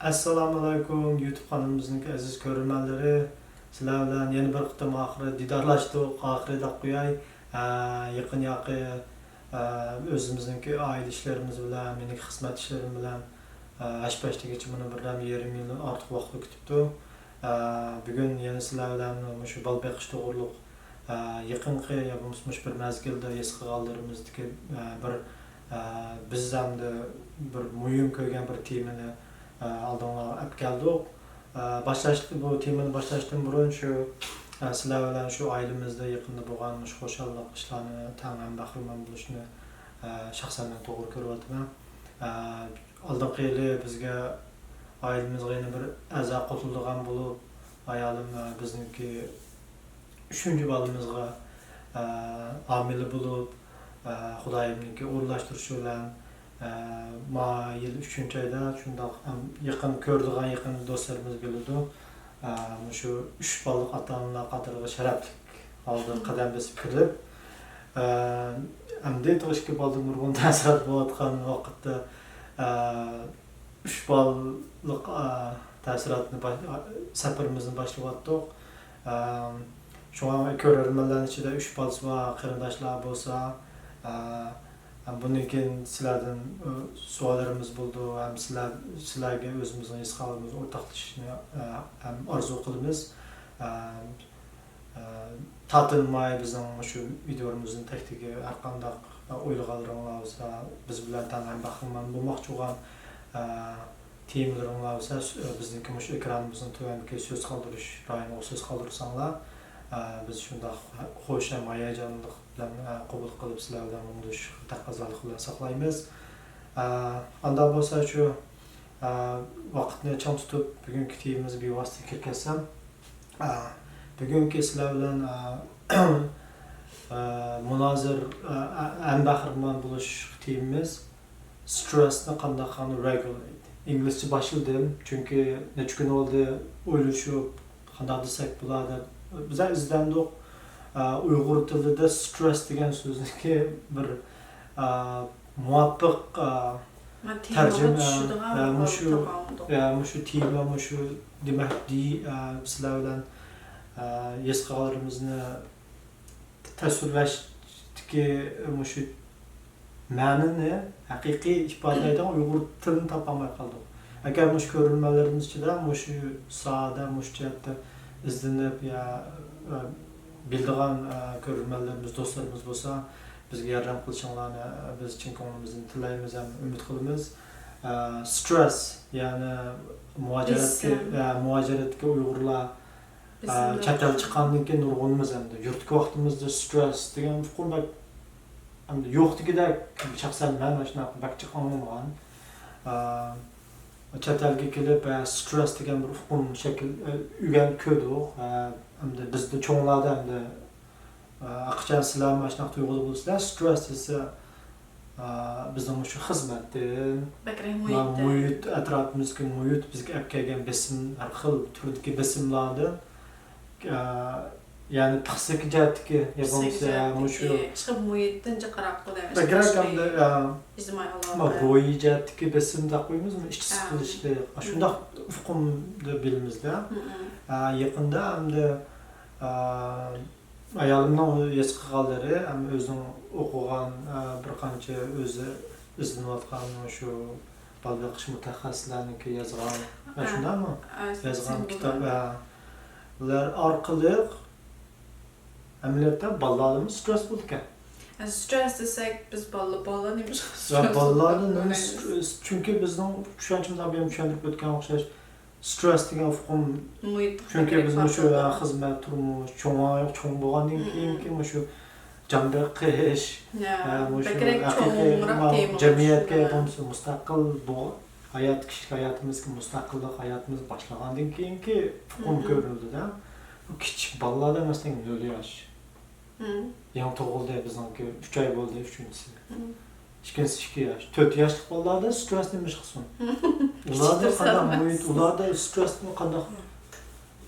Assalamu alaykum YouTube kanalımızın aziz görürmenleri. Sizler bilen yeni bir kıtım ahire didarlaştık. Ahire de koyay. Yakın yakı özümüzdeki aile işlerimiz bilen, minik hizmet işlerim bilen aşpeşte geçimini birden 20 yıl artık vakti kütüptü. Bugün yeni sizler bilen şu balbekiş doğruluk yakınki yapılmış bir mezgilde eski kaldırımızdaki bir bizden de bir mühim köygen bir timini aldığına hep geldik. Bu temini başlaştığım burun şu sizler bilen şu ailemizde yakında boğan şu hoşallık işlerini tamamen bakımdan buluşunu şahsen doğru görüyorum. Aldığım kıyılı bizge ailemizde yine bir azap kurtulduğum bulup ayalım bizimki 3. balımızga amili bulup Xudayımnınki uğurlaştırışı bilen ma yıl 3. ayda şunda yakın kördüğün yakın dostlarımız geldi. Şu 3 balık atanına kadar şereflik aldı kadem besip kirip hem de toşki balık nurgun təsirat bolatkan vakitte 3 balık təsiratını seferimizin başlavattık. Şu an körülmelerin içinde 3 balık var, kırındaşlar bolsa bunun için sizlerden suallarımız buldu, hem sizlerge özümüzün iskalımız ortaklaşını hem arzu kılımız. Tatılmayı bizim şu videomuzun tektiki hakkında oyluğalarına olsa, biz bilen tamamen bakımdan bulmak çoğun tiyimlerine olsa, bizimki şu ekranımızın tüvendeki söz kaldırış rayına o söz kaldırırsanlar, biz şunda hoş hem hayacanlık bilen qabul qılıp sizlerden umuş taqazalık bilen saqlaymiz. Anda bolsa şu vaqtni cham tutup bugünkü tiyimizni bevosita kirgizsam, bugünkü sizler bilen munozir en bahriman buluş tiyimiz stressni qanday regulate. İngilizce başladım çünkü neçə gün oldu oyluşup qanday desek buladı. Bize izlendik. Uyghur tilida stress degan so'zniki bir muvaffaq tarjima shu tema shu demakki sizlar bilan esqalarimizni tasvirlashdiki shu ma'nini haqiqiy ifodalaydigan Uyghur tilini topolmay qoldik. Agar shu ko'rinmalarimiz ichida shu sohada shu jihatda izlanib bildiğin görülmelerimiz, dostlarımız olsa bizge yardım kılışınlarını biz için konuğumuzun tilayımız hem ümit kılımız. Stress yani muhaceretki Uygurlar çatal çıkandan keyin nurg'unimiz hem de yurtki vaqtimizda stress degan fikrda hem de yo'qligida shaxsan men shuna bakchi qonungan çatalga kelib stress degan bir fikrni shakl uygan ko'rdik. Hem de bizde çoğunlarda hem de akçan silahı başnak tuygulu bulursa stress ise bizim şu hizmetin, muhit, etrafımızdaki muhit, bizge ekegen besim, her xil türdeki besimlerden yani tıksık cihetki yapımsa şu çıkıp muhitten çıkarak bu demek. Bakırak hem de boyu cihetki besim de koyumuz mu? İşçi sıkılışlı. Şunda ufkumda bilimizde. Yakında hem de ayalımdan eski kalları hem özün okugan bir qancha özü izlenayotgan şu balbekiş mutaxassislarniki yazgan şunda mı? Yazgan kitap ular orqali amaliyotda bolalarimiz stress bo'ldi ekan. Stress desek biz balla neymiş? Bolalarni çünkü bizning tushunchimizdan benim tushuntirib o'tgan o'xshash stress degan hukm çünkü bizim şu hizmet turmuş çoğun bo'lgandan keyinki şu janda qish jamiyatga bo'lmasa mustaqil bu hayat kişilik hayatımızki mustaqillik hayatımız başlagandan keyinki hukm ko'rildi-da. Bu kichik bolalarda emasdan 0 yosh. Yang tug'ildi bizniki 3 oy bo'ldi uchinchisi. İkincisi 2 yaş. 4 yaşlık bolalarda stress neymiş kısmı? Ularda qanday muhit, ularda stressni qanday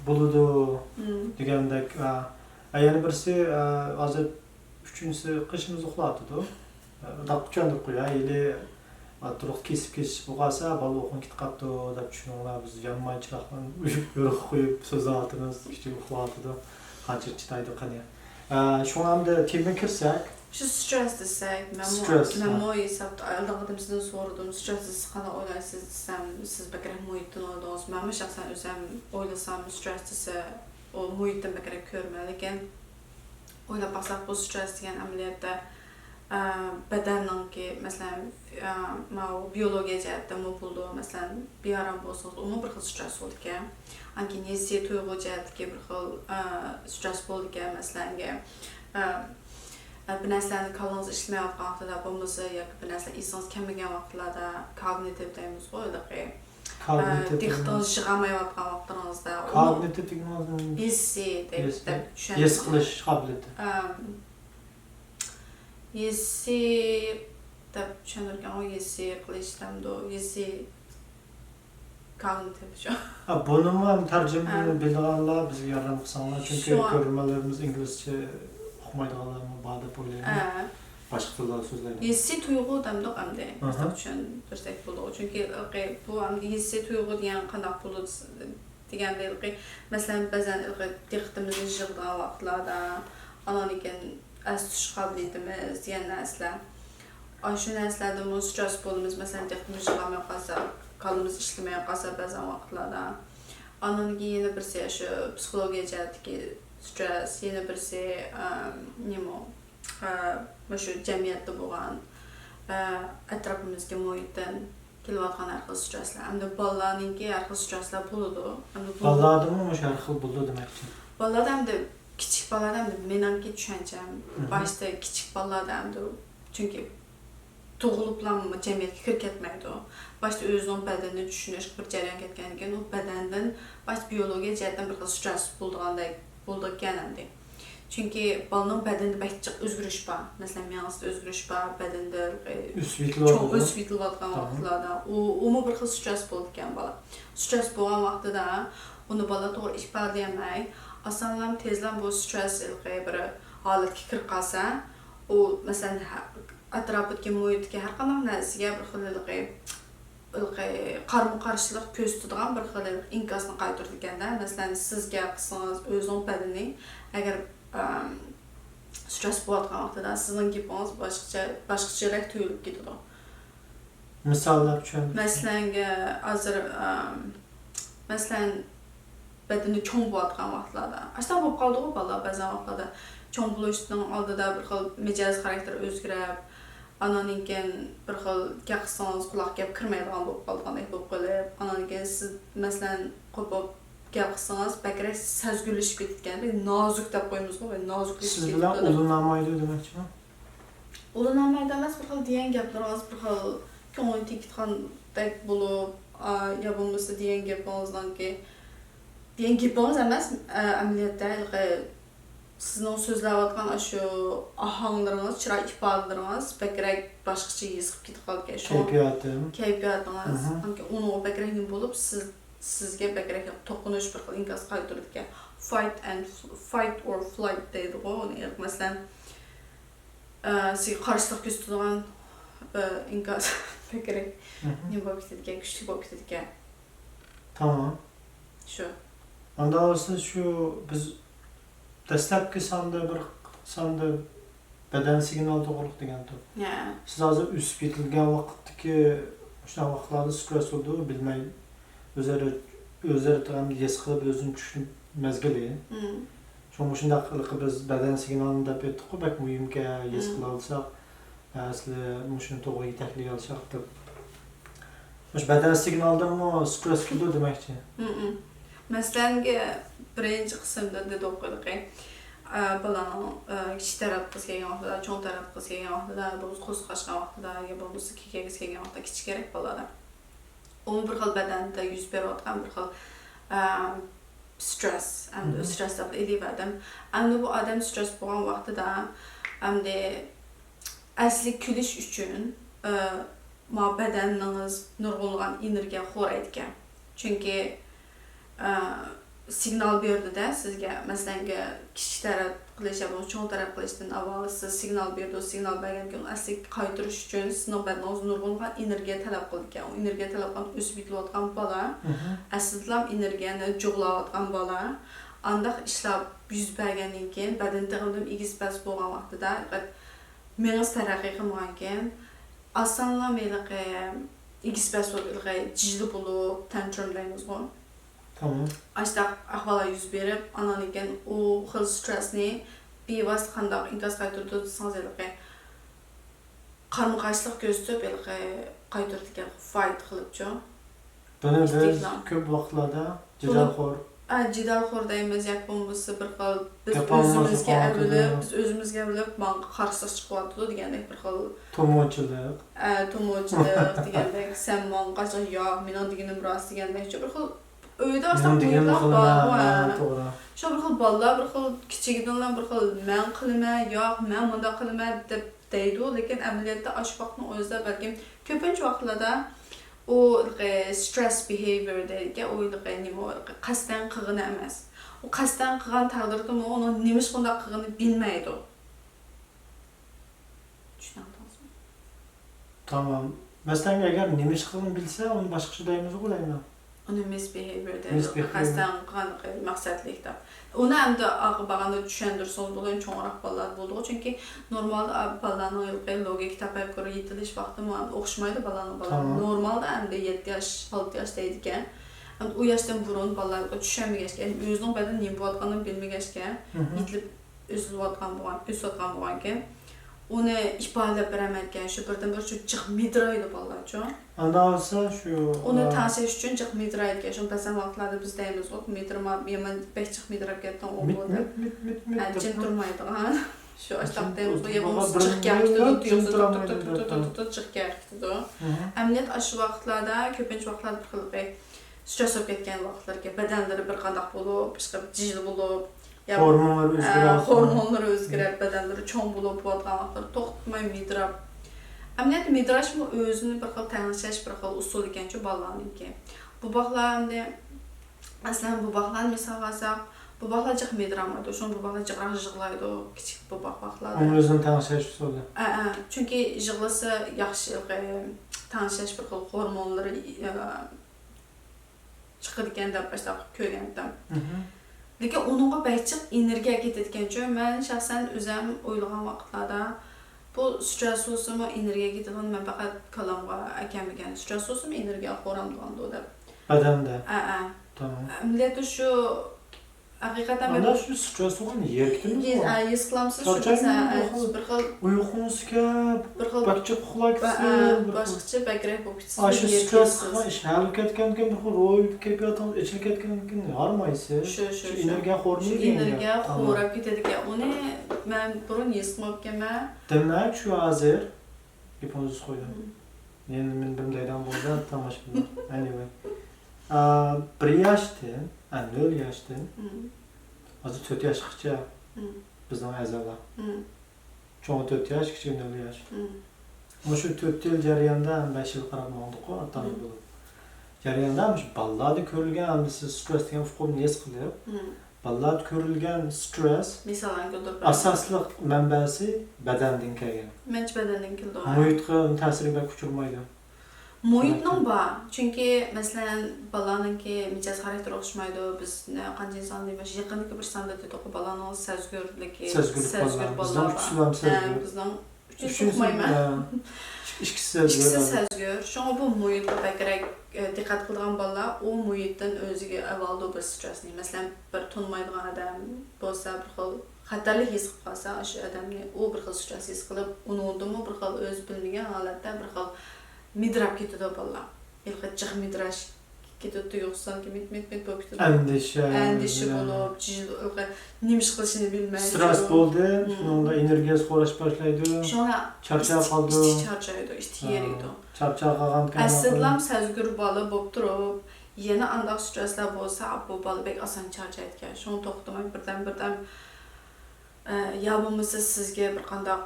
buludu degandek. Yana birisi hozir 3-chi qishimiz uxlatdi-da. Tushuntirib qo'yay, Atroq kesip bu qalsa, bal oqun git qapdı dep düşünüyorlar. Biz yanmay çıraqdan uyup yoruq qoyup söz atımız kichik uxlatıdı. Qancha chitaydı qani. Şoň hamda tema kirsek, Şu stres desek, Stres, ben ha. moy sapt aldığım sizden sordum. Stres qana oylaysız desem, siz bekrek muhittin oldunuz. Ben şahsen özüm oylasam stres dese, o muhittin bekrek görmeliken. Oyla basak bu stres diyen ameliyatda bedenden ki mesela biyoloji cihetten mi buldu mesela bir aram bozuldu onu bir xil stres oldu ki anki nesi tuygu cihet ki bir xil stres oldu ki mesela bir neslenin kalınız işlemeye vaxtında bu mesela ya bir neslen insanız kemigen vaxtlarda kognitif deyimiz oydu ki dikten çıqamaya vaxtlarınızda kognitif digniz hissi deyip yes qilish qobiliyati. Yesi deb tushunirgan o yesi qilishdan o yesi kognitiv şu. Bunun ham tarjimani bilganlar bizga yordam qilsanlar, chunki ko'rmalarimiz inglizcha o'qimaydiganlarni bor deb o'ylayman. Boshqa tilda so'zlayman. Yesi tuyg'u demdi hamda. Deb tushuntirsak bo'ladi. Chunki bu hamda yesi tuyg'u degan qanday bo'ladi degandek, masalan, ba'zan diqqatimizni yig'gan vaqtlarda ananikin az tuş qabiliyetimiz diyen nəslər. Şu nəslərdə bu stres bolumuz, məsələn, diqqətimiz yığamaya qalsa, qalımız işləməyə qalsa bəzən vaxtlarda. Anın yeni birisi şu psixologiya cəhətdəki stres, yeni birisi şu cəmiyyətdə bolğan ətrafımızdakı mühitdən keliyotgan hər xil streslər. Həm də balalarınki hər xil streslər buludu. Balalarımı hər xil buldu deməkdir. Balalar həm də kiçik balalardan da menanki düşüncem başta kiçik balalardan da çünkü doğuluplanma cemiyetki kırk etmeydi o. Başta özünün bedenini düşünür, bir cəryan ketkenken o bedenden başta biyologiya cəhətdən bir stres bulduğu genelde. Çünkü balının bedeninde bəkcik özgürüş var. Mesela miyasında özgürüş var, bedende çok özvitli vatqan vaxtlarda. O mu bir stres bulduğu bala. Stres boğan vaxtı da onu bala doğru ifadələyəmək asanlam tezlan bu stres bir halatga kirib qalsa, o mesela atrofdagi muhitga har qanday narsaga bir xil qarama-qarshilik ko'rsatadigan bir xil inkosni qaytardiganda, masalan, sizga qilsangiz o'zingiz badani agar stres bo'layotgan vaqtida sizning gapingiz boshqacharoq tuyulib ketadi. Misollar uchun. Masalan, bedeni çoğun bo'layotgan vaqtlarda. Ashta bo'lib qoldi-ku bala ba'zan vaqtlarda çoğun bo'lishning oldida bir xil mijoz xarakter o'zgarib, ananinkin bir xil gapirsangiz quloq gap kirmaydigan bo'lib qolgandek bo'lib qolib, ananinkin siz masalan qo'pib gap qilsangiz bakrak sezgirlashib ketgan, nozik deb qo'yamiz-ku, noziklik. Siz bilan ulanmaydi demakchimi? Ulanmaydi emas, bir xil degan gaplaringiz bir xil ko'ngil tekitgandek bo'lib, ya bo'lmasa degan gapingizdanki diyen gapingiz emas, ameliyatda sizning so'zlayotgan shu ahanglaringiz, chiroy ifodalaringiz bakrak boshqacha yezib ketib qolgan. Kayfiyatingiz, uni bakrak nim bo'lib, sizga bakrak to'qinish bir xil inkos qaytaradi. Fight or flight deydi o. Masalan, sizga qarshilik ko'rsatadigan inkos bakrak nim bo'lib ketadigan, kuchli bo'lib ketadigan. Tamam. Shu. Anda olsa şu biz dastlabki sonda beden signal to'g'riq degan to'p. Siz hozir o'sib ketilgan vaqtdagi o'sha vaqtlarda stres bo'ldi, bilmay o'zlari ham his qilib o'zini tushunib mezgili. Shunday qilib biz beden signalini deb aytdik-ku, bak muhimga his qila olsak, asli shuni to'g'ri yetakli olsak deb. O'sha beden signaldan mı stres bo'ldi demakchi. Masalan, birinchi qismda dedi o'qidik. Balaning kichik taraf qiz kelgan vaqtida, cho'ng taraf qiz kelgan vaqtida, bu qo'zg'ashgan vaqtida, yo bo'lmasa kekagis kelgan vaqtida kichikroq bolalar. U bir xil badanda yuz berayotgan bir xil stres, hamda stres deb aytdim. Hamda bu odam stres bo'lgan vaqtida hamda asli kulish uchun ma bedeningiz nurg'unlagan energiya xo'raydigan. Chunki signal berdi-də sizə, məsələn, kiçik tərəf qilish ya çoğ tərəf qilishdən avval siz signal berdi, o signal bergan ki, əsli qaytırış üçün sizin bədəninizə nurg'un energiya tələb qilgan. O energiya tələb qilgan o'sib yetilayotgan bola, əslida energiyani jo'g'layotgan bola, andaq ishlar yuz bergandan keyin badan tig'imdan egiz bas bo'lgan vaqtida meniz taraqqiy qilmagan keyin aslanlar meliqi egiz bas bo'lib jijli bo'lib tantrum deymiz-ku. Tamam. Aştaq ahvallar yüz berib, ananikin o xil stressni bevosita qandaq inkas qaytırdı desangiz eliqi qarama-qarshilik ko'rsatib eliqi qaytırdigan fight qilibchi. Buni biz ko'p vaqtlarda jidalxo'r deymiz, yoki bo'lmasa bir xil biz o'zimizga bilib, menga qarshilik chiqyapti degandek bir xil tomochilik degandek, sen menga qarshilik yo'q, mening deganim rost degandek bir xil Öydə aslında to'g'ri. Shu bir xil bolalar bir xil kichigidan bir xil men qilma, yo'q, men bunda qilma deb deydi, lekin amaliyotda ash vaqtni o'zida balkim ko'pincha vaqtlarda o stress behavior deydigan o'yliqi nima qasddan qilgani emas. O qasddan qilgan taqdirda uni nima shunday qilgani bilmaydi. Tushunadingizmi? Tamam. Masalan, agar nima ish qilgani bilsa, uni boshqacha deymiz o'ylayman. Onu misbehavior deydi. Qasddan qilgan maqsadlikda. Onu ham da ağır bağanda düşündürsünüz bo'lgan cho'ngroq bolalar bo'ldi. Chunki normalda bolalarning logik tafakkur yetilish vaqti o'xshamaydi bolalarning. Normalda ham 7 yosh, 6 yosh deydi ekan. O yoshdan burun bolalarga tushunmagachga, o'zining badan nima bo'layotganini bilmagachga, yetilib o'sayotgan bo'lgan onu ifade veremezken şu birden bir şu çık midraydı balaço. Anda olsa şu onu tansiyon için çık midraydı. Şu bazen vaktlarda biz deyimiz o midrama yaman pek çık midrap getten o mit. Cin durmaydı ha. Şu açtak deyimiz o yaman çık geldi tut çık geldi do. Emniyet aşı vaktlarda köpünç vaktlarda bir kılıp stres olup ketken vaktlarda bedenleri bir kandak bulup, cicili bulup hormonlar o'zgarib, badanlari cho'ng bo'lib qolgan vaqtlarda to'xtatmay midrab. Amaliyotda midrash o'zini bir xil tanlash bir xil usul ekanchi bolalarniki. Bu bog'lar endi aslan bu bog'larni misol olsak, bu bog'lar jiq midramaydi, o'sha bu bog'lar jiqroq yig'laydi, kichik bu bog'larda. Uni o'zini tanlash usuli. Chunki yig'lasa yaxshi tanlash bir xil hormonlari chiqadigan deb boshlab ko'rgandim. Lekin onunğa bəyçiq energiya ketadigan üçün mən şəxsən özüm o'ylagan vaqtlarda bu stress olsunmu energiya ketadigan mən faqat kalamğa akamigan stress olsunmu energiya xo'ramdiganda deb. Badanda. Tamam. Millət şu haqiqatan men ana shu stress olgan yerkdimi? His qilamsiz shu bir xil uyqungiz kep, bakcha uxlagisi, boshqacha bakrak bo'lib ketsa. Shu stress ish hal ketgandan keyin bir xil ro'yib ketgan, ichilib ketgandan keyin yormaysiz. Shu energiya xo'rmaydi. Energiya xo'rab ketadigan. Uni men burun his qilmaganman. Demak, shu hozir hipnoz qo'ydim. Endi men bundaydan bo'ldi, tomoshabin. Anyway. 1 yoshdan, 0 yoshdan hozir 4 yoshgacha bizning a'zolar. Cho'ng 4 yosh, kichik 0 yosh. Mana shu 4 yil jarayonda 5 yil qarab oldik-ku, ota-ona bo'lib. Jarayonda shu bolalarda ko'rilgan siz stress degan fikrni his qilib, bolalarda ko'rilgan stress misolan keltirib asosliq manbasi badandan kelgan. Mench badandan keldi. Muhitga ta'siriga kuchurmaydi. Muhitning bor. Chunki masalan bolalarningki mijoz xarakteri o'xshamaydi. Bizni qancha inson deymiz, yaqindagi bir standart edi-ku bolaning sezgurligi, sezgur bolalar. Bizning uchun qo'ymayman. İkisi sezgur. Şuna bu muhitga bakrak diqqat qilgan bolalar o muhitdan o'ziga avvalda bir stressni, masalan bir tunmaydigan odam bo'lsa, bir xil xatarlik his qilib qolsa, shu odamni u bir xil stress his qilib, unindimi bir xil o'z bilmagan holatda bir xil midrab ketadi bolalar. Yilqichiq midrash ketadi yo'qsan ki mit bo'lib ketadi. Andisha bo'lib, nima ish qilishini bilmaydi. Stress bo'ldi, shunda energiyasi xo'rash boshlaydi. Shuna charchab qoldi. Charchaydi, ishtiriydi. Charchab qolgan kan. Aslan sezgur bola bo'lib turib, yana anda stresslar bo'lsa, bu bola bek oson charchaydi. Shuni to'xtamay birdan Ya bo'lmasa sizga bir qanday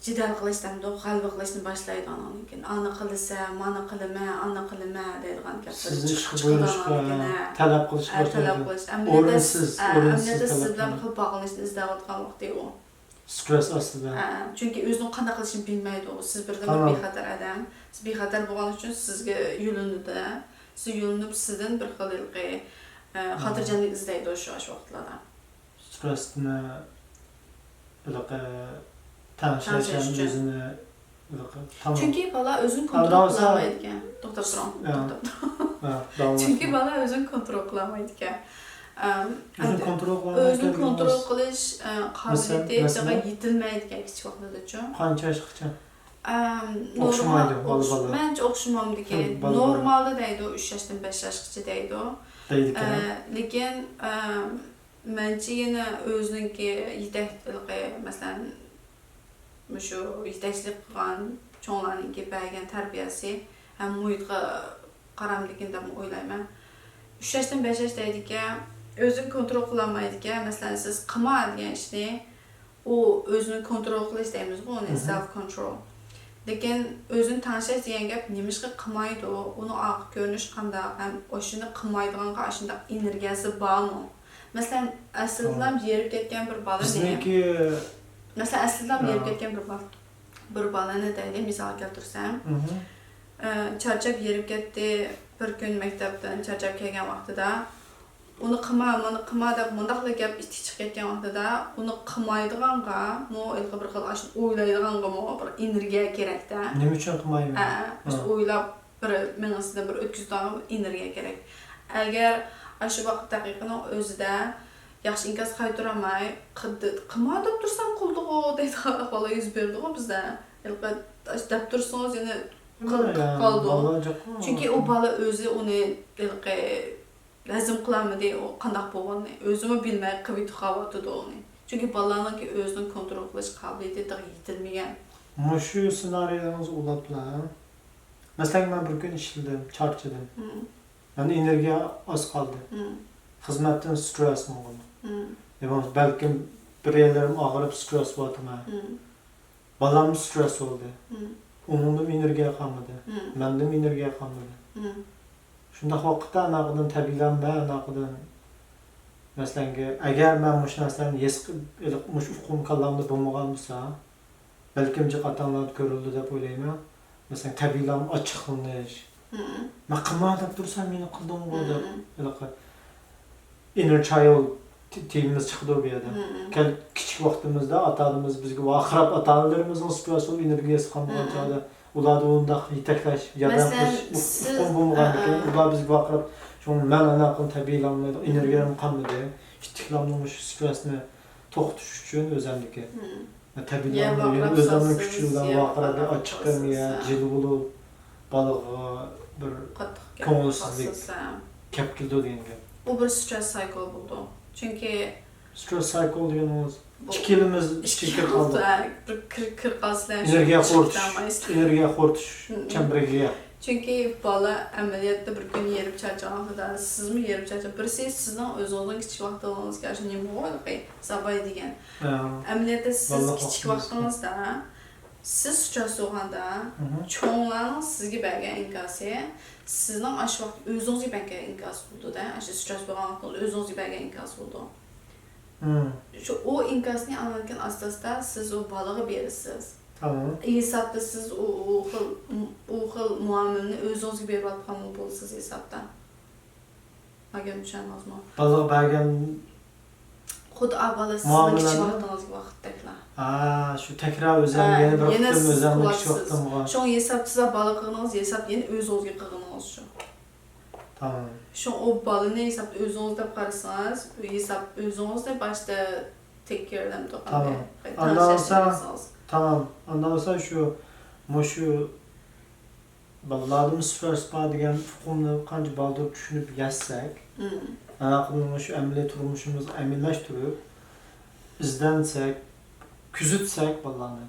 jidal qilishdan g'alaba qilishni boshlaydi keyin ana qilsa, mana qilma deydigan gaplar. Sizni ishga buyurishga, talab qilishga talab qilish. O'rinsiz siz bilan bir xil bog'lanishni izlayotgan vaqti u. Stress ostida. Chunki o'zini qanday qilishini bilmaydi u. Siz birdan bir bexatar odam. Siz bexatar bo'lgani uchun sizga yo'linida, siz yo'linib sizdan bir xil xotirjamlik izlaydi o'sha vaqtlarda. Stressni tanışlaşan özünü tamam. Çünkü bala özün kontrol qilolmaydigan. To'xtab turing. Chunki bala özün kontrol qilolmaydigan. Özün kontrol qilish qobiliyatiga yetilmaydigan kichik vaqtdacha. Qancha yoshgacha? O'xshamaydi bala. Mencha o'xshamamdiki. Normalda deydi 3 yoshdan 5 yoshgacha deydi. Lekin Məncə yenə özününki yetəkçiliyi, məsələn, şu yetəkçilik qilgan çoğlarınki bəlgən tərbiyəsi, həm mühitə qaramligində oylayman. 3 yaşdan 5 yaşdaydikən özünü kontrol qılamaydıkən, məsələn, siz qılma degan işni, o özünü kontrol qilish deymiz bu, onu self control. Lekin özünü tanışlash degan gap nimaga qilmaydi, uni aqib ko'rinish qanday, ham o'shini qilmaydiganqa shunday energiyasi bormi? Məsələn, əslidəm yerib ketgan bir bala Bizniki Məsələn, əslidəm yerib ketgan bir bala nə deyil, misal keltirsəm. Charchab yerib ketdi, bir kun maktabdan charchab kelgan vaqtida uni qilma deb mundaqla gap ichib chiqib ketgan vaqtida uni qilmaydiganqa, ilqi bir xil ashuni o'ylaydiganqa bir energiya kerakda. Nima uchun qilmayman? O'ylab bir menasidan bir o'tkazadigan energiya kerak. Agar shu vaqt daqiqaning o'zida yaxshi inkos qaytaramay, qilma deb tursam qildi-ku deydi ahvol yuz berdi-ku bizda. Deb tursangiz yana qilib qoldi. Chunki u bola o'zi uni lazım qilamidi, o qandaq bo'lganini o'zimi bilmay qilib qo'yatdi uni. Chunki bolalarning o'zini kontrol qilish qobiliyati yetilmagan. Mana shu ssenariylarimiz ulablar. Masalan, men bir kun ishladim, charchadim. Yani energiya az qoldi. Xizmatdan stress bo'ldi. Balkim bir yerlarim og'rib stress bo'ldimi. Balam stress oldu. Umumda energiya qolmadi. Menda energiya qolmadi. Shunda vaqtda anaqidan tabiiylanma, anaqidan masalan, agar men mush narsalarni mush uqum kallamda bo'lmagan bo'lsa, balkim jiqatanlar ko'rildi deb o'ylayman. Masalan, tabiiylan ochiqlanish. Men qilma deb tursam, meni qildim-ku deb. Inner child tiyimiz chiqdi bu yerda. Kichik vaqtimizda ota-onamiz bizga vaqirab ota-onalarimizning stressli energiyasi qolmagan chog'da ularni unda yetaklash, yordam qilish bo'lmagandan ular bizga vaqirab, "Shuni men anaqani tabiiylanmaydi, energiyam qolmadi." Kichiklarning shu stressni to'xtatish uchun o'zimniki. Tabiiylanmaydi, o'zimning kuchi bilan vaqirab, ochiqmiya, jil bo'lib, balig'i bir ko'ngilsizlik kelib keldi degan. Bu bir stress cycle bo'ldi. Chunki stress cycle deganimiz ikkilimiz ichga qoldi. Kir qolsa, energiya qo'rtish chemberiga. Chunki bola amaliyotda bir kun yerib charchaganida, sizmi yerib charchab, birisi sizning o'zingizning kichik vaqtingizga shu nima bo'ldi, sabay degan. Amaliyotda siz kichik vaqtingizda siz stress bo'lganda, cho'nglarning sizga bergan inkosi, sizning ash vaqt o'zingizga bergan inkos bo'ldi-da, ash stress bo'lgan vaqtda o'zingizga bergan inkos bo'ldi. Şu o inkasını anlarken astasda siz o balığı berisiz. Tamam. Hesapta siz o xil muamelini özünüzge berip atqan bolsiz hesapta. Agar tushunamizmi? Balığı bergan xuddi avvalo sizning kichik vaqtingizga vaqtdaklar. Shu takrar o'zimga yana bir qitim o'zimga kichik vaqtimga. Shu hesapsiz balığı qilganingiz hesap yana o'zingizga qilganingiz shu. Tamam. Şu o balını hesap özünüzde qarasanız, hesap özünüzde başta take care them to. Tamam. Tamam. Ondan sonra şu balalarımız stress var degan huquqni qancha baldur tushunib yazsak, aqlni shu amaliy turmushimizni amillashtirib, izdansak, kuzatsak balalarni.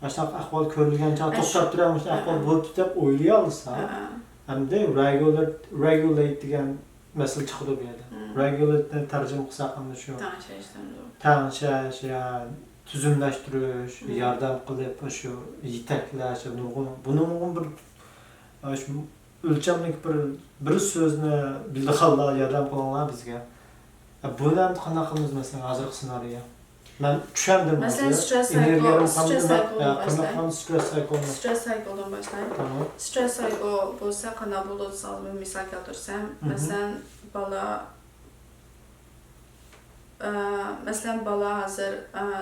Mana ahvol ko'rilgancha to'xtab turamiz, ahvol bo'lib deb o'ylay olsa, hamda regulate degan mesele çıkıdı bu yerda. Regulate'ni tercüme qilsak ham shu tangshash, tuzumlashtirish, yordam qilib shu yetaklash, buning bir shu o'lchamlik bir so'zni bildiganlar yordam qilinglar bizga. Buni ham qanaqa qilamiz masalan hozirgi ssenariy? Ben tushundim. Mesela stress cycle'dan başlayayım. Tamam. Stress cycle bo'lsa qanday bo'ladi bir misol keltirsam, masalan bala hozir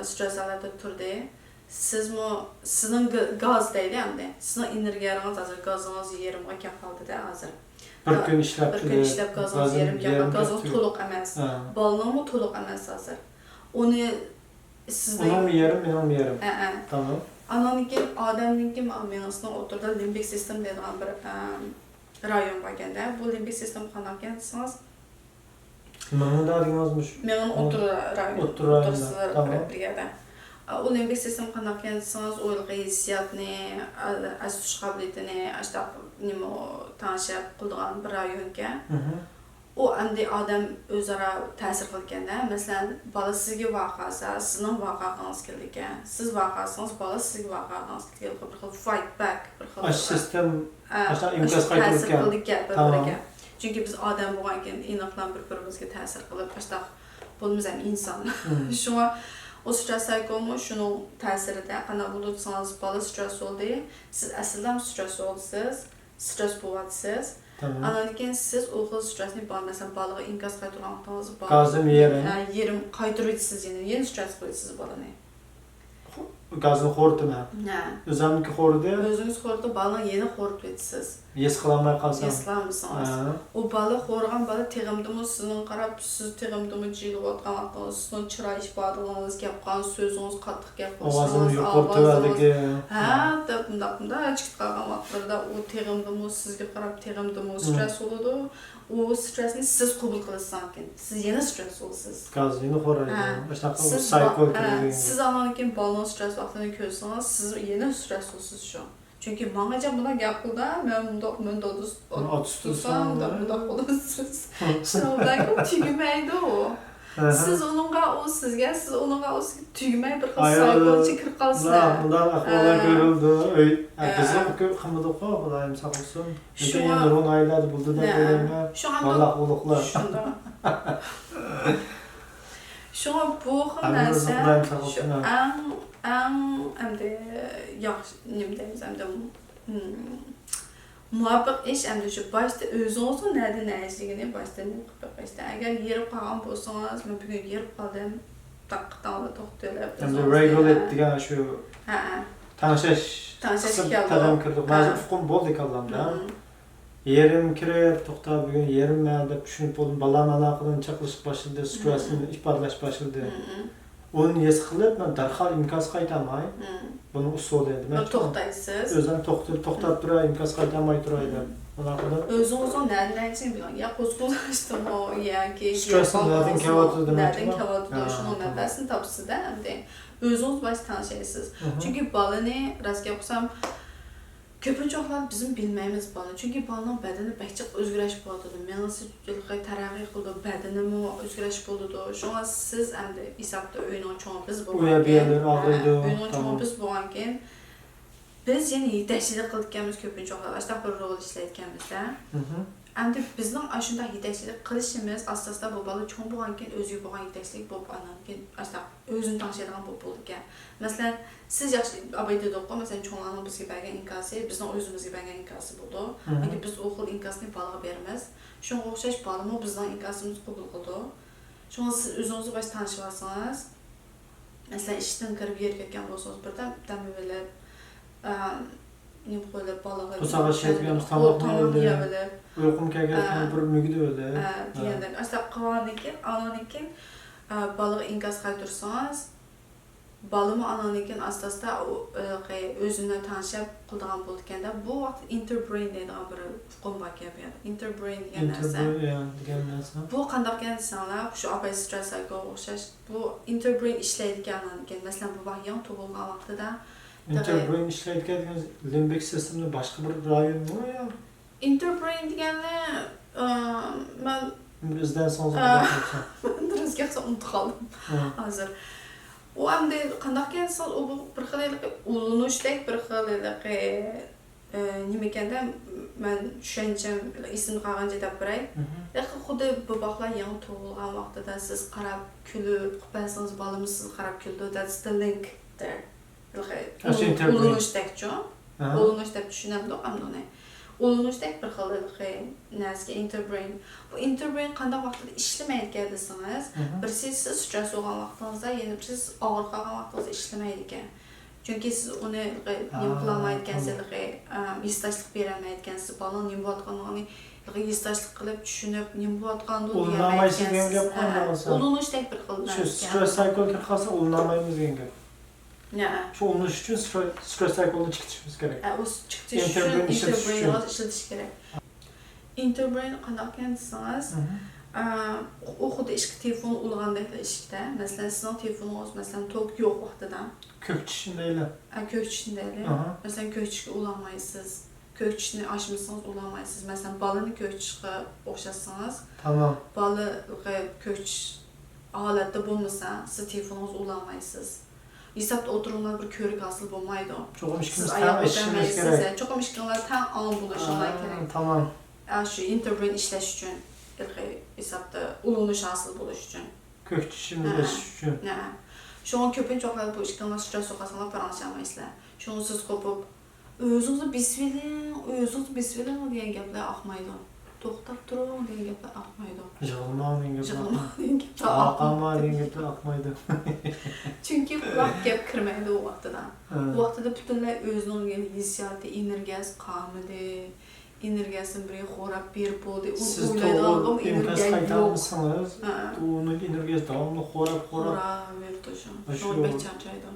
stress holatida turdi. Sizning gaz deydi endi. Sizning energiyangiz hozir gazingiz yerimga kelib qoldi-da hozir. Bir kun ishlab gazingiz yerimga kelib qoldi. To'liq emas. Balaning to'liq emas hozir. Onu sizning onun yerim. Tamam. Ananiki, adamniki menasının oturda limbik sistem deyilgan bir rayon var gende. Bu limbik sistem qanday ekansiz? Mana da deyilmiş. Mening otur rayonda. Tamam. O limbik sistem qanday ekansiz? O'yilg'i hissiyotni, aslish qobiliyatini, ashta nima tanishib qilgan bir rayonga. O endi adam o'zaro ta'sir qilganda, masalan, bola sizga vaqasa, sizning vaqangiz kelgan. Siz vaqasingiz, bola sizga vaqangiz kelgan. Bir xil fight back, bir xil sistem aslında imkos qaytargan. Tamam. Çünkü biz adam bo'lgan ekan, aniqlan bir-birimizga ta'sir qilib, ashta bo'limiz ham inson. Shunga o stress cycle şunun ta'sirida qanday bo'lsangiz, bola stress oldi, siz aslida stress oldsiz, stress bo'lyapsiz. Tamam. Ananken siz o xil stressni mesela balığı inkaz qaytarganlıqda gazım yerim qaytarırsınız yeni stress qo'yasiz balani. Gazını xortuma. Özümniki xordi. Özünüz xordi balani yeni xortuysiz. Yes qılamay qalsam. Yes qılamısınız. O balı xorgan balı teğimdimi sizin qarab siz teğimdimi jilib atqanlığınız, sizin chiroy ifodalaringiz, gapqan so'zingiz qattiq gap qilsangiz, ovozim yuqortuvaldigi. Bunda chiqib qolgan vaqtlarda o teğimdimi sizga qarab teğimdimi stress bo'ladi. O stressni siz qabul qilasiz ekan. Siz yana stress olasiz. Gazini xoraydi. Shunaqa cycle. Siz ananken balon stress vaqtini ko'rsangiz, siz yana stress olasiz şu. Çünkü manaca buna yapıldı, ben tutsam, bunda olursunuz. Sonra tügümeydi o. Siz onunla o sizge, siz onunla o tügümey bir xil sayqol çekir qalsın. Bundan ahvallar görüldü. Bizim qımıdı qoy, Xudoyim sağ olsun. Lekin endi ron ayladı buldu da qo'yma. Vallah ulug'lar. Şuna bu xil narsa endi yaxshi nima deymiz endi muvaffaq ish endi shu boshda o'zingizni nima boshda qilib agar yerib qolgan bo'lsangiz men bugun yerib qoldim taqqdan to'xtalib endi regulate degan shu tanishish tag'in kirdik ba'zi uqum bo'ldi kallamda yerim kirib to'xta bugun yerimman deb tushunib bo'ldim balam aloqadan chaqirish boshladi stressni ifodalash boshladi Onu yes qilib, men darhol imkos qaytamay. Buni usuli edi. Men to'xtaysiz. O'zim to'xtab turay, imkos qaytamay turay deb. Bunaqa o'zingizni nadalaysiz bilan ya qo'zg'alishdimi yoki stresslardan kelyapti demakmi? Shuni nafasini topsizda endi o'zingiz bilan tanishasiz. Chunki balani rostga qilsam ko'pincha bizim bilmaymiz balani. Chunki balaning badani bakchiq o'zgarish bo'ladi. Menisi yilqi taraqqiy qildi, badanimi o'zgarish bo'ldi. Shunga siz endi hisobda o'yinning cho'ng biz bo'lgan. O'yinning cho'ng biz bo'lgan. Biz yana yetakchilik qilganmiz ko'pincha ashta bir rol ishlayotganmizda. Endi bizning ashunda yetakchilik qilishimiz asosida bu bola cho'ng bo'lgan keyin o'ziga bo'lgan yetakchilik bo'lib anankeyin ashta o'zini tanishadigan bo'lib ekan. Masalan, siz yaxshi abayda do'qqa, masalan, cho'nglarning bizga bergan inkosi, bizning o'zimizga bergan inkosi bo'ldi. Yoki biz o xil inkosni bolaga beramiz. Shunga o'xshash bolami bizning inkosimizni qabul qildi. Shunga siz o'zingizni bosh tanishib olsangiz, masalan, ishdan kirib yerga ketgan bo'lsangiz, birdan damivelib nima qo'yib bolaga qo'sag'ashayotganmiz tamoqni yeyib, uyqum kelgan bir mugdi o'li. Deganda, asta qilganikin, bolaga inkos qaytarsangiz, balımı ananıkin asasda özünü tanışıp qildigan bo'lganda bu vaqt interbrain deydigan bir uqum bor gapiyadi. Interbrain degan narsa. Bu qanday ekanlar, shu apay stressga o'xshash. Bu interbrain ishlaydigan ekan. Masalan, bu vaqt yon tug'ilgan vaqtida interbrain ishlaydigan limbic sistemning boshqa bir rayoni mi yo? Interbrain degende ben Bizden son Drizgahsa unutib qoldim hozir. U hamda qandaq ekan, u bir xil ulunishdek bir xil nima ekanda men tushuncham ismini qolgancha deb beray. Xuddi bu baqlar yangi tug'ilgan vaqtida siz qarab kulib qilsangiz bolamiz siz qarab kuldi. That's the link there. Ulunishdek-chu. Ulunish deb tushunamdi hamda uni. Ulunishdek bir xil narsaga interbrain. Bu interbrain qanday vaqtida ishlamaydi desangiz, bir siz stress bo'lgan vaqtingizda, yana bir siz og'ir qolgan vaqtingizda ishlamaydi ekan. Chunki siz uni nima qilolmayotgansiz, yestashlik berolmayotgansiz, bola nima bo'layotganini yestashlik qilib tushunib, nima bo'layotganini deyolmaysiz degan gap qanday? Ulunishdek bir xil narsa. Shu stress cycle qilsa ulanmaymiz degan gap. Şu ulunuş için stress cycle'ını çıkışımız gerek. O çıkış için interbrain işletiş gerek. Interbrain qanday desangiz, o xuddi ishki telefon ulg'andek ishda, masalan, sizning telefoningiz masalan tok yo'q vaqtida ko'k tishindayli. Ko'k tishindayli. Masalan, ko'k tishga ulanmaysiz. Ko'k tishni ochmasangiz ulanmaysiz. Masalan, bolani ko'k tishga o'xshatsangiz, tamam. Bola ko'k tish holatda bo'lmasa, siz telefoningiz ulanmaysiz. Hesapda oturumlar bir körük asıl bulmaydı o. Çoğum işkimiz tam eşitimiz gerek. Çoğum işkimler tam an buluşunlar gerek. Tamam. Şu interbrain işleş için, hesapta ulunuş asıl buluş için. Kök dişimiz eşit için. Şu an köpün çoxlar bu işkimler stres sokasanlar paranlaşamayızlar. Şu an siz kopup, özünüzü bisvilin diyen gepler akmaydı. To'xtab turun degan gaplar aqmaydi. Yig'ilma degan gaplar aqama degan gaplar aqmaydi. Chunki quloq gap kirmaydi u vaqtida. Bu vaqtida butunlay o'zining hissiyoti, energiyasi qolmadi. Energiyasini bir xo'rab berib bo'ldi. U o'ylaydigan energiya qaytarsangiz, uning energiyasi davomli xo'rab verdi shu. Shu bechachardi.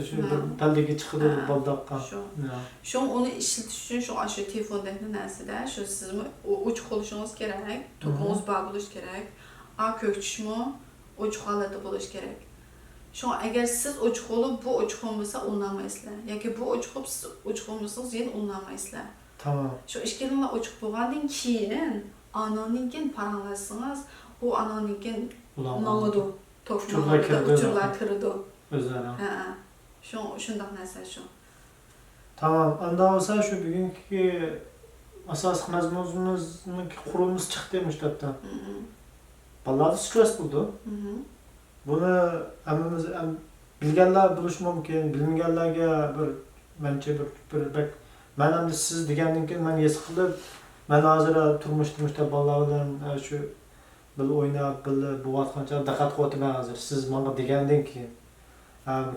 Şu taldagi chiqdi baldaqqa. Şu onu işletish uchun shu telefondagi narsada shu sizmi ochiq qo'lishingiz kerak, to'pingiz bor bo'lishi kerak. Ko'k tishmi ochiq holatda bo'lishi kerak. Shu agar siz ochiq bo'lib, bu ochiq bo'lmasa ulanmaysizlar. Yoki bu ochiq bo'lib, siz ochiq bo'lmasangiz yana ulanmaysizlar. Tamam. Shu ishkilanlar ochiq bo'lgandan keyin ananingkin paranlasangiz, u ananingkin ulanadi. To'pinlar kirdi. O'zlari. Shundoq narsa shu. Tamam. Anda olsa şu bugünkü asosiy mazmunimizning qurulmasi chiqdi demişdi. Bolalar stress bo'ldi. Buni hammamiz bilganlar bilish mumkin, bilmaganlarga menimcha bir men ham siz degandan keyin men his qilib, men hozir turmushda bolalar bilan shu bil o'ynab, bil bu vaqtgacha diqqat qilyapman hozir. Siz menga degandan keyin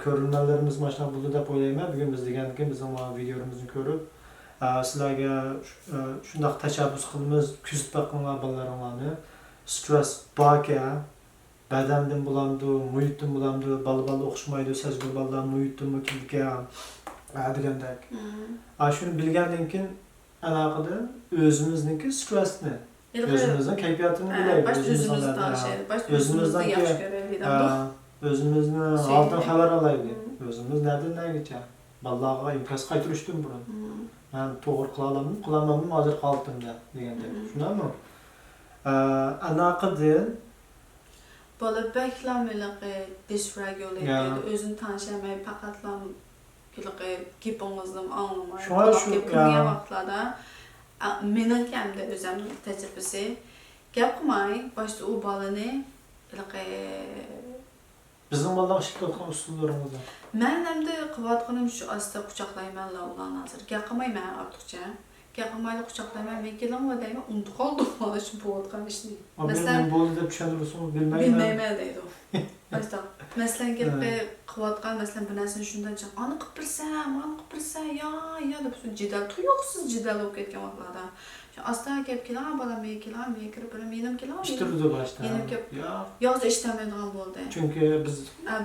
ko'rinmalarimiz mana bo'ldi deb o'ylayman. Bugun biz degandan keyin bizning videomizni ko'rib, sizlarga shunday tashabbus qilamiz, kuzatib boqinglar bolalaringlarni. Stress borga, badandan bo'lamdi, muhitdan bo'lamdi, bola o'xshamaydi, sajgul bolalar muhitdan kelgan degandek. Shuni bilgandan keyin aloqada o'zimizniki stressni, o'zimizning kayfiyatini bilaylik, o'zimizdan yaxshi ko'raylik. Özümüzün altın xabar alaydı. Özümüz nereden geçer? Balaga imkas qaytırışdım burun. Ben to'g'ri qilamanmi, hozir qoldim deganda. Shundaymi? Anaqadan bola beklamiliqi dysregulated, o'zini tanishmay faqatlam gapingizni anglamay. Shu kirgan vaqtlarda mening kamda o'zimning tajribasi gap qilmay, boshda u bolani bizim bolalar ishga qilgan usullarimiz. Men hamda qilayotganim shu asta quchoqlaymanlar ularni hozir. Gap qilmayman ortiqcha. Gap qilmayli quchoqlayman, men kelamman deyman, unutib qoldim mana shu bo'layotgan ishni. Masalan, bo'ldi deb tushuntirsangiz bilmayman deydi. Asta. Masalan, qilayotgan, masalan, bu narsani shundan chiq, "Ani qilib bilsam, ya" deb jidal, tuyuqsiz jidal bo'lib ketgan vaqtlarda. Asta gap kelar, bolam men kirib bilan menim kelar. Ishtirdi boshda. Yozda ishtamaydigan bo'ldi. Chunki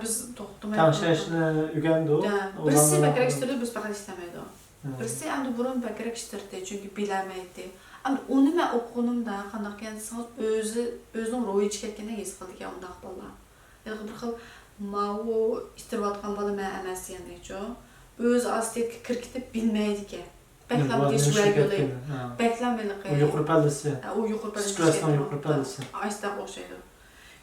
biz to'xtamay tanishishni o'rgandik. Birisi bakrak ishtirdi, biz faqat ishtamaydi. Birisi endi burun bakrak ishtirdi, chunki bilmaydi. Endi uni men o'qiganimda qanday ekansiz, o'zining ro'yiga ketgandan his qildik undaq bolalar. Ya'ni bir xil mau ishtirayotgan bola men emas endi-ku. O'zi asli kirkitib bilmaydi-ku. Beklam dysregulate. Beklameli. Uyku perdesi. Uyku perdesi. Stresten uyku perdesi. Aysda oxşaydı.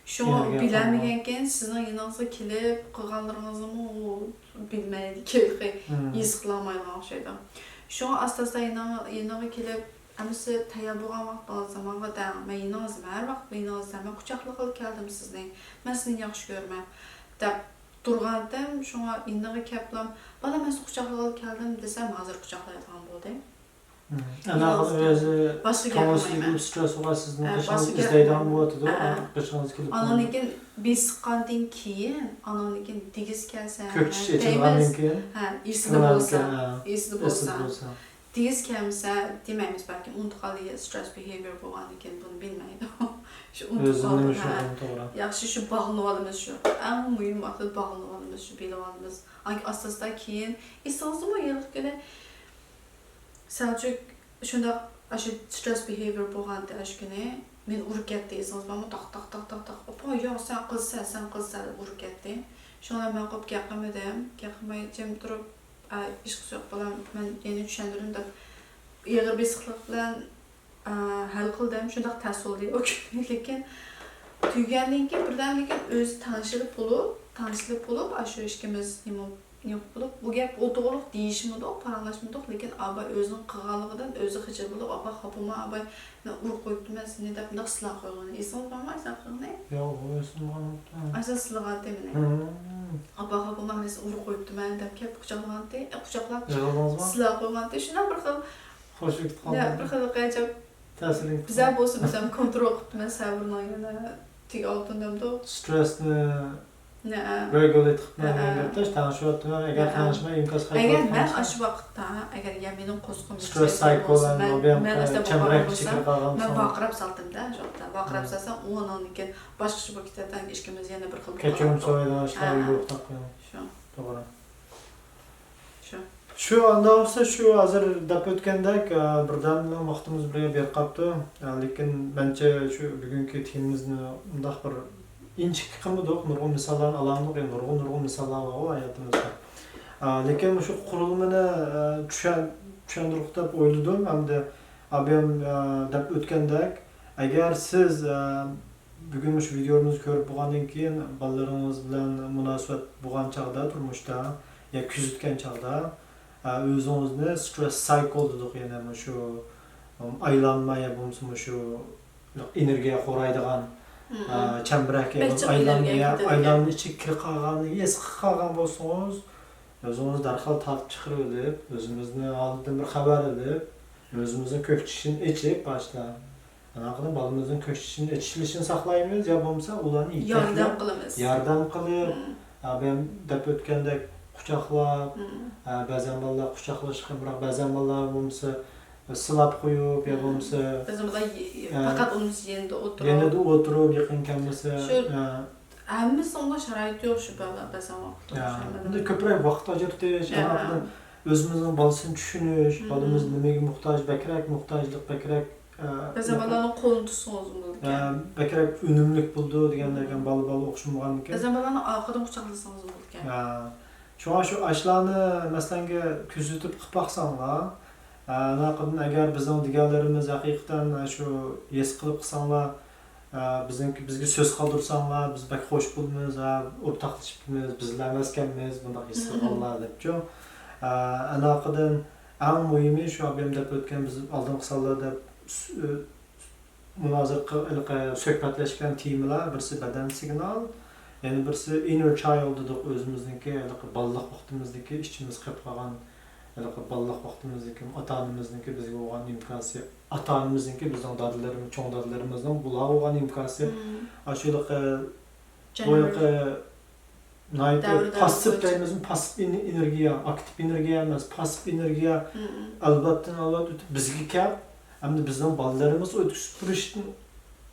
Şunu biləməyənkən sizin yanınıza kilib qılğanlarınızmı o bilməyədi ki, izqlamayla oxşaydı. Şunu asta-asta yanına kilib əmisi təyər bolğan vaxt zamanğa da mən yanınızda hər vaxt yanınızda mən qucaqlıq qılıb gəldim sizlə. Mən sizi yaxşı görməm. Da durğandım, şuna yanına kəplam. Bana mən sizi qucaqlıq qılıb gəldim desəm hazır qucaqlayacağam boldu. Ana özü başqa stres var sizin qışınız izləyən boldu. Qışınız kilib. Ananikin bir sıqqandan keyin, ananikin digiz gəlsə, kökçü seçilgandan keyin, isli bolsa. Digiz gəlsə, deməyimiz bəlkə unutqalı stress behavior bolğandan keyin bunu bilməydi. Şu unutqalı. Yaxşı şu bağlanmalımız şu. Ən mühim vaxtı bağlanmalımız şu, bilməmiz. Anki asta-asta keyin istəsəmə yığıq görə Selçuk şunda aşı stress behavior bolğanda aşkını men urub getdiysiz, mən taq. Opa, ya sən qızsan urub getdi. Şuna mən qop gəqmədim, gəqməyəcəm durub iş yox balam, mən yeni düşəndirim də yığır besiqlik bilan həll qıldım. Şunda təs oldu o gün. Lakin tüygəndən ki birdən öz tanışlıq olub, aşı işimiz yox bulub. Bu gəp o doğruq deyişmədi, paranlaşmadıq. Lakin abay özünün qığanlığından özü xicil bulub. Abay xapıma, abay urub qoyubdu, mən seni də bunda silah qoyğanı. İnsan olmama, aysan qığını? Yox, o özün qanıbdı. Aysan silah demini. Abay xapıma, mən seni urub qoyubdu, mən də kəp qucaqlandı. Qucaqlab silah qoyğandı. Şuna bir xil... Xoş getdi qaldı. Bir xil qayacaq. Təsirin. Bizə bolsa, məsələn, kontrol qıbdı, mən səbirlə yana tük altındamdı. Stresni regulate qıbdı, gəpdəş, tanışıyordun, əgər tanışma imkaz qayıqlı. Əgər mən aşı vaxtda, əgər ya mənim qosqum stress cycle-ən, çəmrək fikir qalğam. Mən vaqırab saldım da, joqda. Vaqırab salsam, o ananın ki, başqa vakitlərdən işkimiz yenə bir xil. Keçiyorum soydan, işlər yox taqıyam. Şu. Doğru. Şu. Şu anda olsa şu hazır dap ötkəndək, birdən vaxtımız buraya bir qapdı. Lakin bence şu bugünkü temimizni undaq bir inçik qılmıdıq, nurgun misallarını alamdıq, nurgun misallar var o hayatımızda. Lakin şu qurulmini düşəndirik dep oyladım, hem de abim dap ötkəndək. Əgər siz bugün şu videomuzu görüp bolğandan keyin ballarınız bilan münasibət bolğan çağda, turmuşda, ya küzütken çağda özünüzni stress cycle dedik, yani şu aylanma ya bulmuşum şu energiya qoraydigan çəmbrək aylanma içi kir qalğanı, eski qalğan bolsanız özünüz dərhal tatib çıxırıb edib, özünüzni aldıdan bir xəbər edib, özümüzün kökçüşünü içib başda. Anaqını balımızın kökçüşünün içilişini saxlayımız, ya bulmuşsa ulanı yardım qılıb, ben dep ötkəndək qucaqlab, bəzən ballar qucaqlaşqın, бірақ bəzən ballar bulmuşsa sılab qoyub, ya bulmuşsa bəzən ballar faqat onun yerində oturub. Yerində oturub, yaxın gəlməsə. Həmmimiz onda şərait yox şu bəzən vaxt. Bunda köprək vaxt acıqdır, özümüzün balısını düşünüş, balımız nəməyə muhtaç, bəkərək muhtaçlıq, bəkərək bəzən balların qolunu tutsunuz bulurken. Bəkərək ünümlük buldu, deyənlərkən balı oxşumağan ikən. Bəzən balların arqadan qucaqlasanız bulurken. Şuna şu aşlarını məsələn küzütüb qıpaqsanlar, əgər bizim digərlərimiz həqiqətən şu yes qılıb qısanlar, bizga söz qaldırsanlar, biz bək xoş bulmuz, ortaqlaşıbmiz, bizlər məskənmiz, bundaq his qılırlar depçu. Ənaqıdan ən mühimi şu abim dep ötken biz aldığım qısallarda münazir söhbətləşkən temalar, birisi bədən signal, yani birisi inner child dedik özümüzdeki, ballık vaxtımızdaki işçimiz qılıb qalğan, ballık vaxtımızdaki ata-anamızdaki bizə olan imkası, ata-anamızdaki bizdən dadlarımız, çoğ dadlarımızdan bulağa olan imkası, aşılıq pasif deyimizin pasif energiya, aktif energiya emas, pasif energiya albatta ötüb bizə kəb, hem de bizden ballarımız ötküsüb duruşdun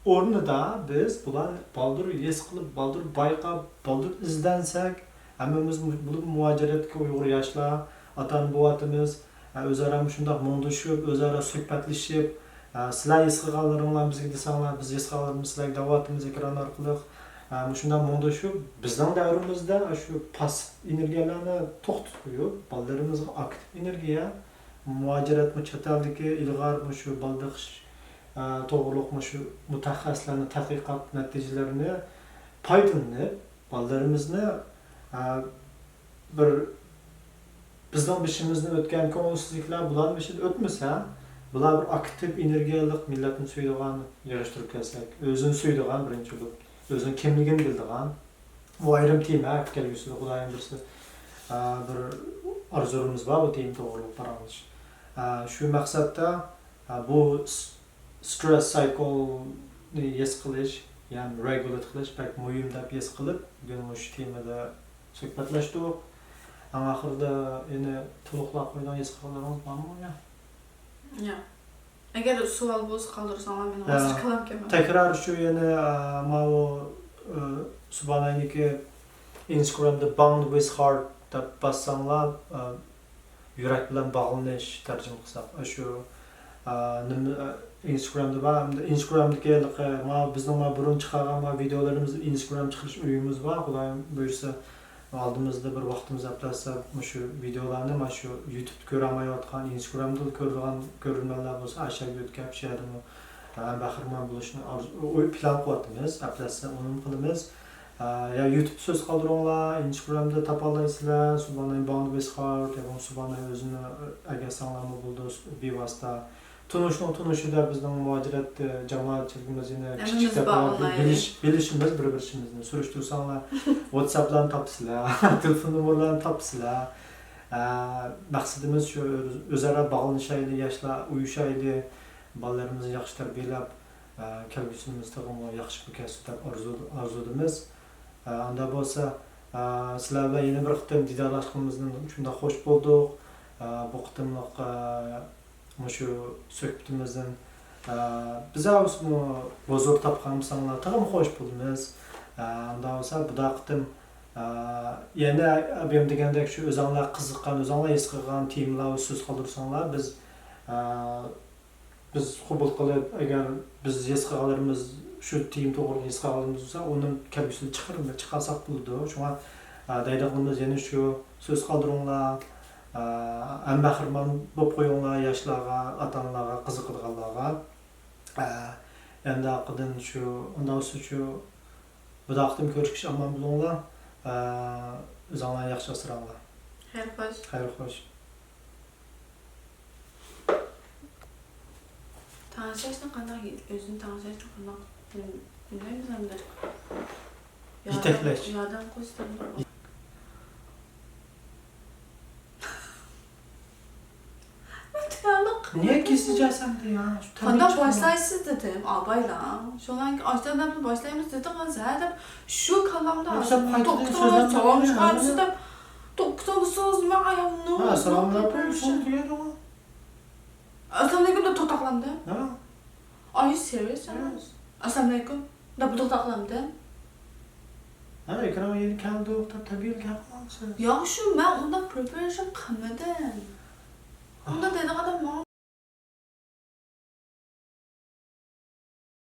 ornida biz bular baldır yes qılıb, baldır bayqab, baldır izlensək, həmmimiz bulub muhaciretke uyğur yaşlar, atan buvatımız özara şundaq munduşub, özara söhbətləşib, sizlər yes qılğanlarınla bizə desanlar, biz yes qılğanlarımız sizlər davatımız ekran arqılıq, şundaq munduşub, bizden dəvrimizdə şu pasif energiyalarını toxtut qoyub, ballarımız aktiv energiya, muacirat mı çataldaki ilgar mı şu baldıkış doğruluk mu şu mutaxassislarning tadqiqot natijalarini paydalanıp ballarimizni bir bizning bishimizni o'tgan ko'ngilsizliklar bular bishida o'tmasa, bular bir aktiv energiyalik millatni suydigan yig'ishtirib kelsak, o'zini suydigan birinchi bo'lib, o'zini kimligini bildigan, bu ayrim tema kelgusida Xudoyim birsi bir arzumuz bor, bu tema to'g'ri paramiz. Shu maqsadda bu stress cycle'ni his qilish, ya'ni regulate qilish pek muhim deb his qilib, bugun shu temada suhbatlashdik. Ahirda yine to'liqlab qo'ygan his qilaringiz bormi? Yo'q. Agar savol bo'lsa qoldirsanlar men hozir kalam kelman. Tekrar shu yana mau Subhanalloh'ki Instagram'da bound with heart deb bassanglar yurak bilan bog'lanish tarjima qilsak, shu Instagram'da var. Instagram'daki bizning burun chiqargan videolarimiz Instagram chiqarish uyimiz var. Xudoyim buyursa aldığımızda bir vaxtımız yaplarsa şu videolarni mana shu YouTube'da ko'ramayotgan, Instagram'da ko'rgan ko'rinmalar bo'lsa aşağıya o'tkazib she'rni bahramand bo'lishni plan qilyapmiz. Yaplarsa uni qilamiz. Ya YouTube so'z qoldiringlar, Instagram'da topolaysizlar. Subhanallah bound with heart, Subhanallah o'zini agar sog'lom bo'ldi bevosita tunuşida bizning muacirat jamoatchiligimiz yine kichik bilishimiz bir-birimizni surishtirsanlar, WhatsApp'dan topsizlar, telefon nomerlarini topsizlar. Maqsadimiz shu o'zaro bog'lanishayli, yoshlar uyushayli, bolalarimizni yaxshi tarbiyalab, kelgusimizda yaxshi kasb deb orzudimiz. Unda bo'lsa, sizlar bilan yana bir qitim diydorlashganimizdan shunda xush bo'ldik. Bu qitimliq şu söhbətimizdən bizə olsun bozor tapqanımızdan tamam xoş buldunuz. Unda olsa bu da qitim yana benim degəndək şu özünlər qiziqqan, özünlər his qilgan temalar söz qaldırsanlar biz qəbul qilib, əgər biz his qilganlarımız şu tema to'g'ri his qilganlarımız olsa, onun kelgusida chiqarsak bo'ladi. Shunga daydaqimiz yana şu söz qaldırыңlar. En bahırman bo'lib qo'yinglar yoshlarga, ota-onalarga, qiziqadiganlarga. Endi aqidin shu, undan shu bu vaqtim ko'rishib aman bo'linglar. O'zinglarni yaxshi asranglar. Xayr xo'sh. Xayr xo'sh. Tanışashni qanday, o'zini tanishashni qanday bilmaymiz endi. Yetaklash. Yordam qo'shdim. Niye keseceksin de ya? Qanday başlaysız dedim albayla. Şolan aşağıdan başlayımız dedim ben zaten şu kalamda doktor çalışkansı da doktor söz mü ayağımını. Selamünaleyküm. Son duyuyor mu? Assalamualaikum da tutaklandı. Ha? Are you serious? Assalamualaikum. Da bu tutaklandı. Ha, ekrana yeni geldi o tabii gelmez. Ya şu ben onda preparation qilmadim. Onda dedi adam